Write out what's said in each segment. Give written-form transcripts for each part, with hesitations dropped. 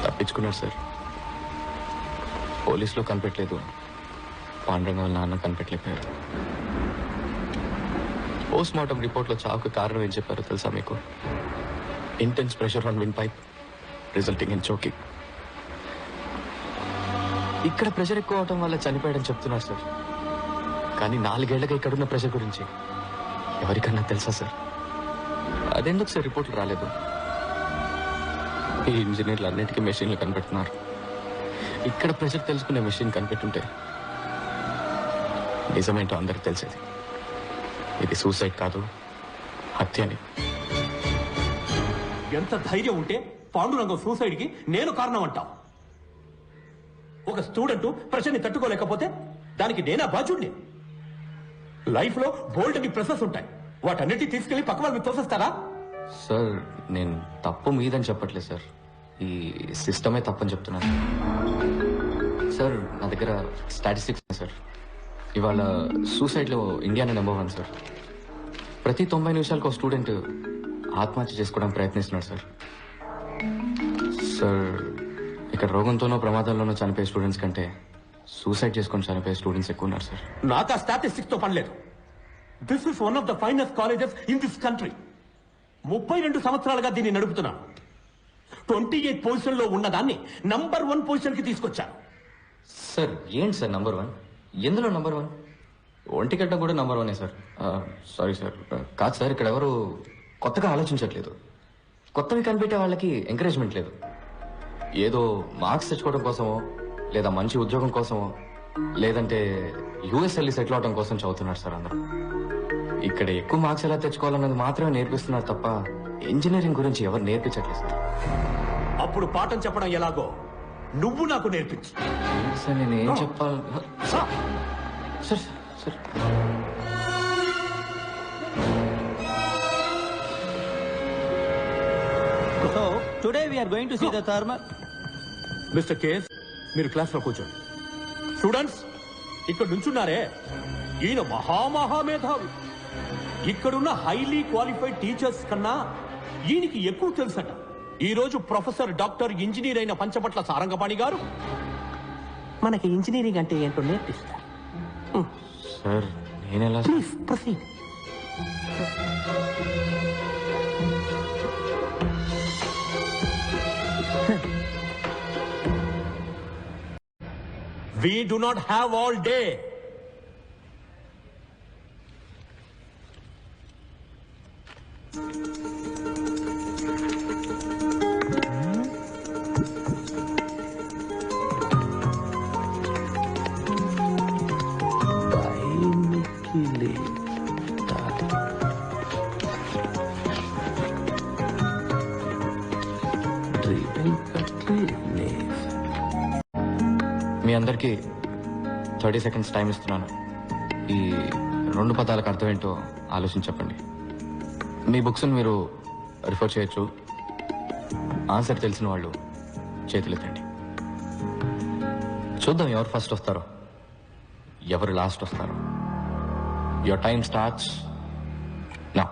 తప్పించుకున్నారు సార్. పోలీసులో కనిపెట్టలేదు, పాండురంగ వాళ్ళ నాన్న కనిపెట్టలేకపోయారు. పోస్ట్ మార్టం రిపోర్ట్లో చావుకు కారణం ఏం చెప్పారో తెలుసా మీకు? Intense pressure on wind pipe resulting in choking. ఇక్కడ ప్రెషర్ ఎక్కువ అవటం వల్ల చనిపోయాడని చెప్తున్నారు సార్. కానీ 4 ఏళ్లుగా ఇక్కడున్న ప్రెషర్ గురించి ఎవరికన్నా తెలుసా సార్? అదెందుకు సార్ రిపోర్ట్లు రాలేదు? ఈ ఇంజనీర్లు అన్నిటికీ మెషిన్లు కనిపెడుతున్నారు. ఇక్కడ ప్రెషర్ తెలుసుకునే మెషిన్ కనిపెట్టుంటే నిజమేంటో అందరికి తెలిసేది. ఇది సూసైడ్ కాదు, హత్య అని. ఎంత ధైర్యం ఉంటే పాండురంగం సూసైడ్ కి నేను కారణం అంటావు? ఒక స్టూడెంట్ ప్రెషర్ని తట్టుకోలేకపోతే దానికి నేనా బాధ్యుడిని? లైఫ్ లో బోల్డ్ అని ప్రెషర్స్ ఉంటాయి, వాటన్నిటి తీసుకెళ్లి పక్క వాళ్ళని తోసేస్తారా? సార్ నేను తప్పు మీదని చెప్పట్లేదు సార్, ఈ సిస్టమే తప్పని చెప్తున్నాను సార్. నా దగ్గర స్టాటిస్టిక్స్ సార్. ఇవాళ సూసైడ్లో ఇండియానే నెంబర్ 1 సార్. ప్రతి 90 నిమిషాలకు ఒక స్టూడెంట్ ఆత్మహత్య చేసుకోవడానికి ప్రయత్నిస్తున్నాడు సార్. సార్ ఇక్కడ రోగంతోనో ప్రమాదాల్లోనో చనిపోయే స్టూడెంట్స్ కంటే సూసైడ్ చేసుకొని చనిపోయే స్టూడెంట్స్ ఎక్కువ ఉన్నారు సార్. నాకు ఆ స్టాటిస్టిక్స్ తో పనిలేదు. This is one of the finest colleges in this country. 32 సంవత్సరాలుగా దీన్ని నడుపుతున్నాను. 28 పొజిషన్ లో ఉన్నదాన్ని నంబర్ 1 పొజిషన్ కి తీసుకొచ్చాను. సార్ ఏంటి సార్ నంబర్ 1? ఎందులో నంబర్ 1? ఒంటిగడ్డ కూడా నంబర్ 1 సార్. సారీ సార్, కాదు సార్, ఇక్కడ ఎవరు కొత్తగా ఆలోచించట్లేదు. కొత్తవి కనిపెట్టే వాళ్ళకి ఎంకరేజ్మెంట్ లేదు. ఏదో మార్క్స్ తెచ్చుకోవడం కోసమో, లేదా మంచి ఉద్యోగం కోసమో, లేదంటే యూఎస్ వెళ్ళి సెటిల్ అవడం కోసం చదువుతున్నారు సార్ అందరూ. ఇక్కడ ఎక్కువ మార్క్స్ ఎలా తెచ్చుకోవాలన్నది మాత్రమే నేర్పిస్తున్నారు తప్ప ఇంజనీరింగ్ గురించి ఎవరు నేర్పించట్లేదు సార్. అప్పుడు పాఠం చెప్పడం ఎలాగో నువ్వు నాకు నేర్పించు. సార్ నేను ఏం చెప్పాలి sir? Sir So today we are going to see the thermal. Mister case, మీరు క్లాస్ లో కూర్చోండి. స్టూడెంట్స్ ఇక్కడ నుంచున్నారే, ఈయన మహామహామేధావి. ఇక్కడున్న హైలీ క్వాలిఫైడ్ టీచర్స్ కన్నా ఈయనకి ఎక్కువ తెలుసట. ఈ రోజు ప్రొఫెసర్ డాక్టర్ ఇంజనీర్ అయిన పంచపట్ల సారంగపాణి గారు మనకి ఇంజనీరింగ్ అంటే ఏంటో నేర్పిస్తారు. సార్ నేనెలా? Please proceed. We do not have all day. మీ అందరికీ 30 సెకండ్స్ టైం ఇస్తున్నాను. ఈ 2 పదాలకు అర్థం ఏంటో ఆలోచించి చెప్పండి. మీ బుక్స్ని మీరు రిఫర్ చేయొచ్చు. ఆన్సర్ తెలిసిన వాళ్ళు చేతులెత్తండి. చూద్దాం ఎవరు ఫస్ట్ వస్తారో, ఎవరు లాస్ట్ వస్తారో. Your time starts now.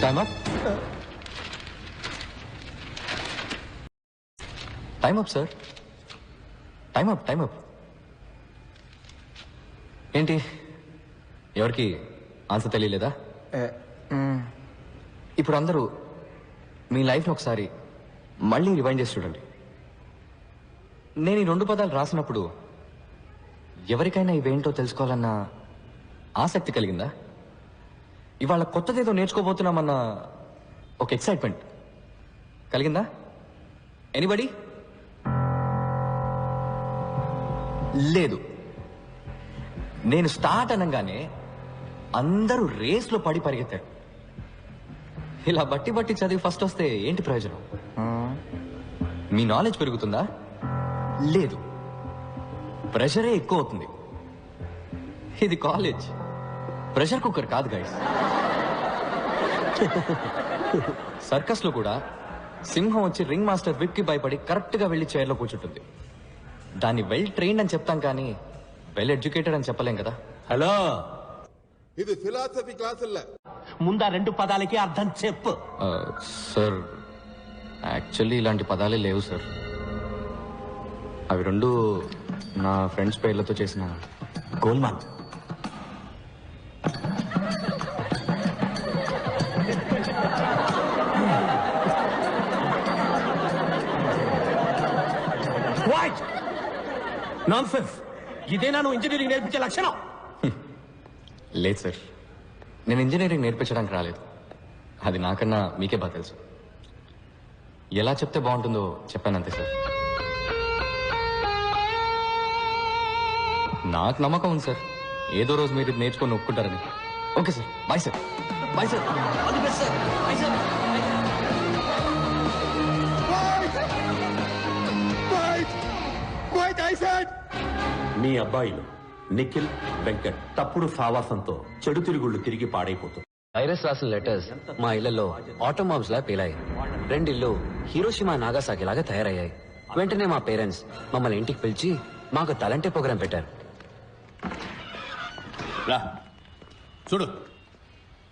Time up. Time up, sir. Time up. Time up. ఏంటి ఎవరికి ఆన్సర్ తెలియలేదా? ఇప్పుడు అందరూ మీ లైఫ్ని ఒకసారి మళ్ళీ రివైండ్ చేసి చూడండి. నేను ఈ 2 పదాలు రాసినప్పుడు ఎవరికైనా ఇవేంటో తెలుసుకోవాలన్న ఆసక్తి కలిగిందా? ఇవాళ కొత్తదేదో నేర్చుకోబోతున్నామన్న ఒక ఎక్సైట్మెంట్ కలిగిందా? ఎనీబడి? లేదు. నేను స్టార్ట్ అనగానే అందరూ రేస్లో పడి పరిగెత్తారు. ఇలా బట్టి చదివి ఫస్ట్ వస్తే ఏంటి ప్రయోజనం? మీ నాలెడ్జ్ పెరుగుతుందా? లేదు, ప్రెషరే ఎక్కువ అవుతుంది. ఇది కాలేజ్, ప్రెషర్ కుక్కర్ కాదు గైస్. సర్కస్ లో కూడా సింహం వచ్చి రింగ్ మాస్టర్ విప్ కి భయపడి కరెక్ట్ గా వెళ్లి చైర్లో కూర్చుంటుంది. దాన్ని వెల్ ట్రైన్డ్ అని చెప్తాం కానీ వెల్ ఎడ్యుకేటెడ్ అని చెప్పలేం కదా. హలో, ఇది ఫిలాసఫీ క్లాసుల్లో ముందా 2 పదాలకి అర్థం చెప్పు. సార్ యాక్చువల్లీ ఇలాంటి పదాలే లేవు సార్. అవి 2 నా ఫ్రెండ్స్ పేర్లతో చేసిన గోల్మాల్. What nonsense! ఇదేనా నువ్వు ఇంజనీరింగ్ నేర్పించే లక్షణం? లేదు సార్, నేను ఇంజనీరింగ్ నేర్పించడానికి రాలేదు. అది నాకన్నా మీకే బాగా తెలుసు. ఎలా చెప్తే బాగుంటుందో చెప్పానంతే సార్. నాకు నమ్మకం ఉంది సార్, ఏదో రోజు మీరు ఇది నేర్చుకొని ఒప్పుకుంటారని. Okay sir, bye sir. Bye sir. All the best sir. Bye sir. మీ అబ్బాయిలు నిఖిల్, వెంకట్ తప్పుడు సావాసంతో చెడు తిరుగుళ్ళు తిరిగి పాడైపోతుంది. వైరస్ రాసిన లెటర్స్ మా ఇళ్లలో ఆటో బాంబ్స్ లా పేలాయి. 2 ఇళ్ళు హీరోషిమా నాగాసాకి లాగా తయారయ్యాయి. వెంటనే మా పేరెంట్స్ మమ్మల్ని ఇంటికి పిలిచి మాకు తలంటే ప్రోగ్రాం పెట్టారు. రా చూడు,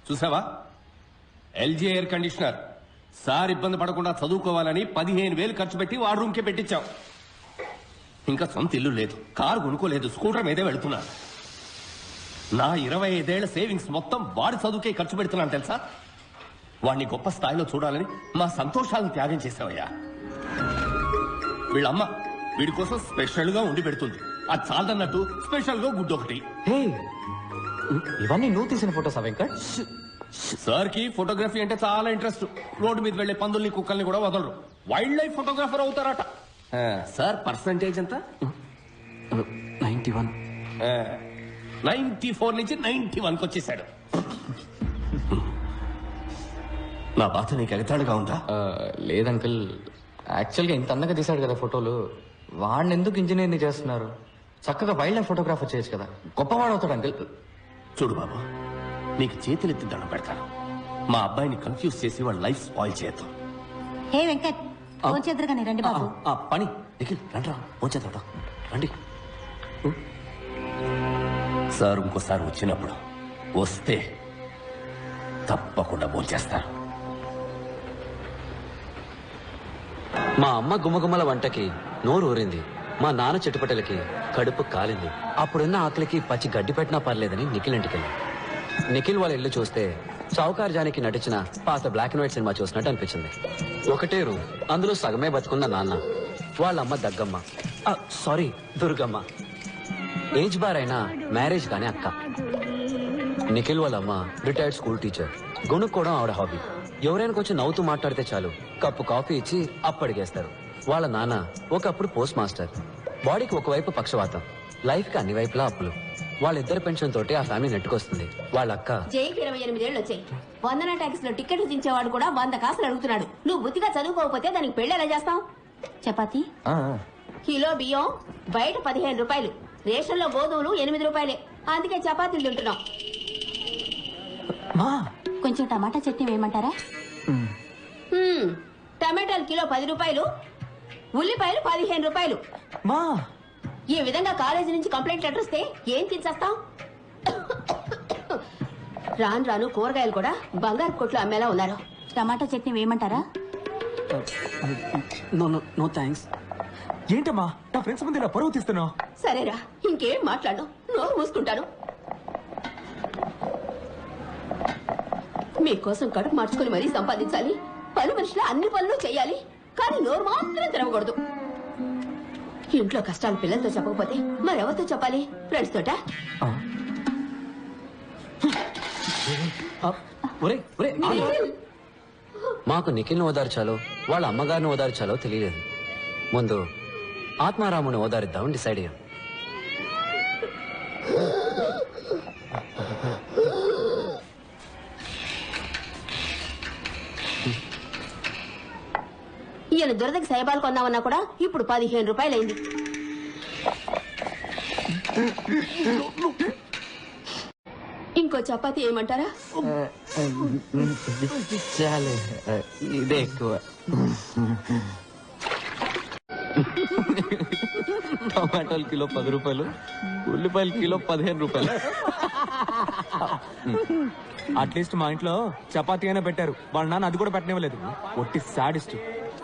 చూసావా? LG air conditioner. సార్ ఇబ్బంది పడకుండా చదువుకోవాలని 15,000 ఖర్చు పెట్టి వాడు రూమ్కే పెట్టించాం. ఇంకా సొంత ఇల్లు లేదు, కారు కొనుక్కోలేదు, స్కూటర్ మీదే వెళుతున్నా. నా 25 ఏళ్ల సేవింగ్స్ మొత్తం వాడి చదువుకే ఖర్చు పెడుతున్నాను తెలుసా? వాడిని గొప్ప స్థాయిలో చూడాలని మా సంతోషాలను త్యాగం చేసావయ్యా. వీళ్ళమ్మ వీడి కోసం స్పెషల్ గా ఉండి పెడుతుంది. అది చాలదన్నట్టు స్పెషల్ గా గుడ్డు ఒకటి. హే, ఇవన్నీ నువ్వు తీసిన ఫోటోస్ వెంకట్? సార్ కి ఫోటోగ్రఫీ అంటే చాలా ఇంట్రెస్ట్. రోడ్డు మీద వెళ్లే పందుల్ని కుక్కల్ని కూడా వదలరు. వైల్డ్ లైఫ్ ఫోటోగ్రాఫర్ అవుతారట. సార్ పర్సంటేజ్ ఎంత? 91. 94 నుంచి 91కి వచ్చేసాడు. నా బాధ నీకు ఎగతాడుగా ఉందా? లేదంకుల్, యాక్చువల్గా ఇంత అందంగా తీశాడు కదా ఫోటోలు, వాడిని ఎందుకు ఇంజనీరింగ్ చేస్తున్నారు? చక్కగా వైల్డ్ లైఫ్ ఫోటోగ్రాఫర్ చేయొచ్చు కదా, గొప్పవాడు అవుతాడు అంకుల్. చూడు బాబు, నీకు చేతులెత్తి దండం పెడతాను. మా అబ్బాయిని కన్ఫ్యూజ్ చేసి వాడు లైఫ్ స్పాయిల్ చేద్దాం. హే వెంకట్, ఫోన్ చేద్దరుగానే రండి బాబు. పని నిఖిల్ రండి, వచ్చేద్దాం రండి. సార్ ఇంకోసారి వచ్చినప్పుడు వస్తే తప్పకుండా భోంచేస్తాను. మా అమ్మ గుమ్మగుమ్మల వంటకి నోరు ఊరింది. మా నాన్న చెట్టుపట్టలకి కడుపు కాలింది. అప్పుడున్న ఆకలికి పచ్చి గడ్డి పెట్టినా పర్లేదని నిఖిల్ ఇంటికెళ్ళి. నిఖిల్ వాళ్ళ ఇల్లు చూస్తే చౌకార్ జానికి నటించిన పాత బ్లాక్ అండ్ వైట్ సినిమా చూసినట్టు అనిపించింది. ఒకటే రూమ్, అందులో సగమే బతుకున్న నాన్న, వాళ్ళమ్మ దగ్గమ్మ, సారీ దుర్గమ్మ, ఏజ్ బార్ అయినా మ్యారేజ్ కానీ అక్క. నిఖిల్ వాళ్ళమ్మ రిటైర్డ్ స్కూల్ టీచర్. గొనుక్కోవడం ఆవిడ హాబీ. ఎవరైనా కొంచెం నవ్వుతూ మాట్లాడితే చాలు కప్పు కాఫీ ఇచ్చి అప్పడిగేస్తారు. వాళ్ళ నాన్న ఒకప్పుడు పోస్ట్ మాస్టర్. బాడీకి ఒకవైపు పక్షవాతం, లైఫ్ కి అన్ని వైపులా అప్పులు. వాళ్ళిద్దరి పెన్షన్ తోటి ఆ ఫ్యామిలీ నెట్టుకొస్తుంది. వాళ్ళ అక్క జైకి 28 ఏళ్ళు వచ్చాయి. వందన ట్యాక్స్ లో టికెట్లు దించేవాడు కూడా 100 కాసులు అడుగుతున్నాడు. నువ్వు బుద్ధిగా చదువుకోకపోతే దానికి పెళ్లి ఎలా చేస్తావు? చపాతి కిలో బియ్యం బయట 15 రూపాయలు, రేషన్ లో గోధుమలు 8 రూపాయలే. అందుకే చపాతీలు తింటున్నాం. కొంచెం టమాటా చట్నీ వేయమంటారా? టమాటాలు కిలో 10 రూపాయలు, ఉల్లిపాయలు 15 రూపాయలు. ఈ విధంగా కాలేజీ నుంచి కంప్లైంట్ లెటర్ వస్తే ఏం తినేస్తాం? రాను రాను కూరగాయలు కూడా బంగారు కొట్లు అమ్మేలా ఉన్నారు. టమాటా చట్నీ వేయమంటారా? No thanks. ఏంటమ్మా నా ఫ్రెండ్స్ ముందు నా పరువు తీస్తున్నావు? సరేరా, ఇంకేం మాట్లాడు, నోరు మూసుకుంటాను. మీకోసం కడుపు మార్చుకుని మరీ సంపాదించాలి, పని మనుషులు అన్ని పనులు చేయాలి, కానీ నోరు మాత్రం తెరవకూడదు. ఇంట్లో కష్టాలు పిల్లలతో చెప్పకపోతే మరెవరితో చెప్పాలి? ఫ్రెండ్స్ తోట? మాకు నిఖిల్ని ఓదార్చాలో వాళ్ళ అమ్మగారిని ఓదార్చాలో తెలియలేదు. ముందు ఆత్మారాముని ఓదారిద్దామని డిసైడ్ అయ్యాం. ఈయన దురదకి సైబాలు కొందామన్నా కూడా ఇప్పుడు 15 రూపాయలైంది. ఇంకో చపాతీ ఏమంటారా? చాలే, ఇదే ఎక్కువ. టమాటాలు కిలో 10 రూపాయలు, ఉల్లిపాయలు కిలో 15 రూపాయలు. అట్లీస్ట్ మా ఇంట్లో చపాతీ అయినా పెట్టారు, వాళ్ళ నాన్న అది కూడా పెట్టనివ్వలేదు. ఒట్టి సాడిస్ట్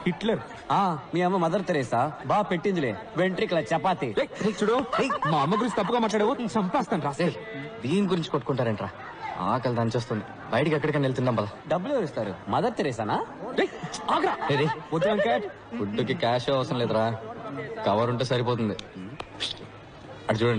హిట్లర్. మీ అమ్మ మదర్ తెరేసా బాగా పెట్టిందిలే వెంట్రికల చపాతి. చూడు, మా అమ్మ గురించి తప్పుగా మాట్లాడావు, చంపేస్తాను రా. దీని గురించి కొట్టుకుంటారేంట్రా? ఆకలి దంచేస్తుంది, బయటికి ఎక్కడికైనా వెళ్తున్నాం పద. డబ్బులు ఎవరు ఇస్తారు? మదర్ తెరేసానా? వద్దు వెంకట్, ఫుడ్కి క్యాష్ అవసరం లేదురా, కవర్ ఉంటే సరిపోతుంది. అటు చూడండి.